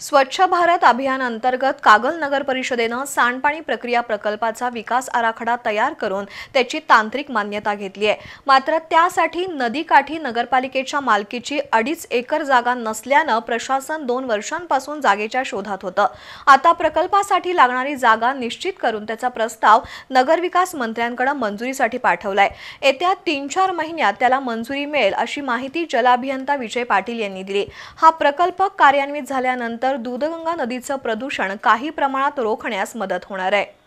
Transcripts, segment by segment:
स्वच्छ भारत अभियान अंतर्गत कागल नगर परिषदेने सांडपाणी प्रक्रिया प्रकल्पाचा विकास आराखडा तयार करून त्याची तांत्रिक मान्यता घेतली आहे। मात्र त्यासाठी नदीकाठी नगरपालिकेच्या मालकीची 2.5 एकर जागा नसल्याने प्रशासन 2 वर्षांपासून जागेच्या शोधात होतं। आता प्रकल्पासाठी लागणारी जागा निश्चित करून त्याचा प्रस्ताव नगरविकास मंत्र्यांकडे मंजुरीसाठी पाठवलाय। येत्या 3-4 महिन्यात त्याला मंजुरी मिळेल अशी माहिती जलअभियंता विजय पाटील यांनी दिली। हा प्रकल्प कार्यान्वित झाल्यानंतर दूधगंगा नदीचं प्रदूषण काही प्रमाणात रोखण्यास मदत होणार आहे।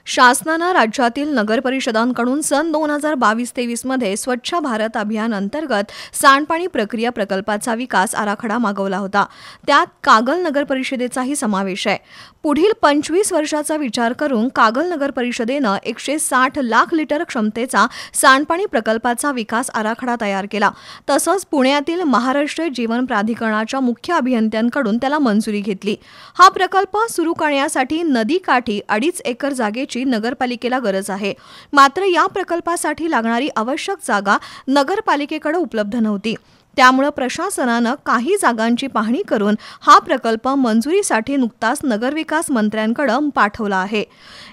शासनाने राज्यातील नगर परिषदांकडून सन 2022-23 मध्ये स्वच्छ भारत अभियान अंतर्गत सांडपाणी प्रक्रिया प्रकल्पाचा विकास आराखडा मागवला होता। त्यात कागल नगर परिषदेचाही समावेश आहे। पुढील 25 वर्षाचा विचार करून कागल नगर परिषदेने 160 लाख लिटर क्षमतेचा सांडपाणी प्रकल्पाचा विकास आराखडा तयार केला। तसंच पुण्यातील महाराष्ट्र जीवन प्राधिकरणाच्या मुख्य अभियंत्यांकडून त्याला मंजुरी घेतली। हा प्रकल्प सुरू करण्यासाठी नदीकाठी 2.5 एकर जागेची नगरपालिकेला गरज आहे। मात्र या प्रकल्पासाठी लागणारी आवश्यक जागा नगरपालिकेकडे उपलब्ध नव्हती। त्यामुळे प्रशासनाने काही जागांची पाहणी करून हा प्रकल्प मंजुरीसाठी नुकताच नगरविकास मंत्र्यांकडे पाठवला आहे।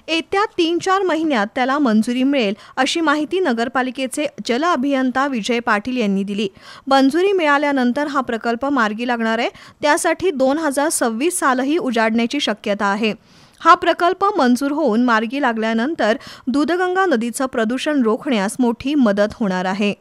येत्या 3-4 महिन्यात त्याला मंजुरी मिळेल अशी माहिती नगरपालिकेचे जलअभियंता विजय पाटील यांनी दिली। मंजुरी मिळाल्यानंतर हा प्रकल्प मार्गी लागणार आहे। त्यासाठी 2026 सालही उजाडण्याची शक्यता आहे। हा प्रकल्प मंजूर होऊन मार्गी लागल्यानंतर दूधगंगा नदीचं प्रदूषण रोखण्यास मोठी मदत होणार आहे।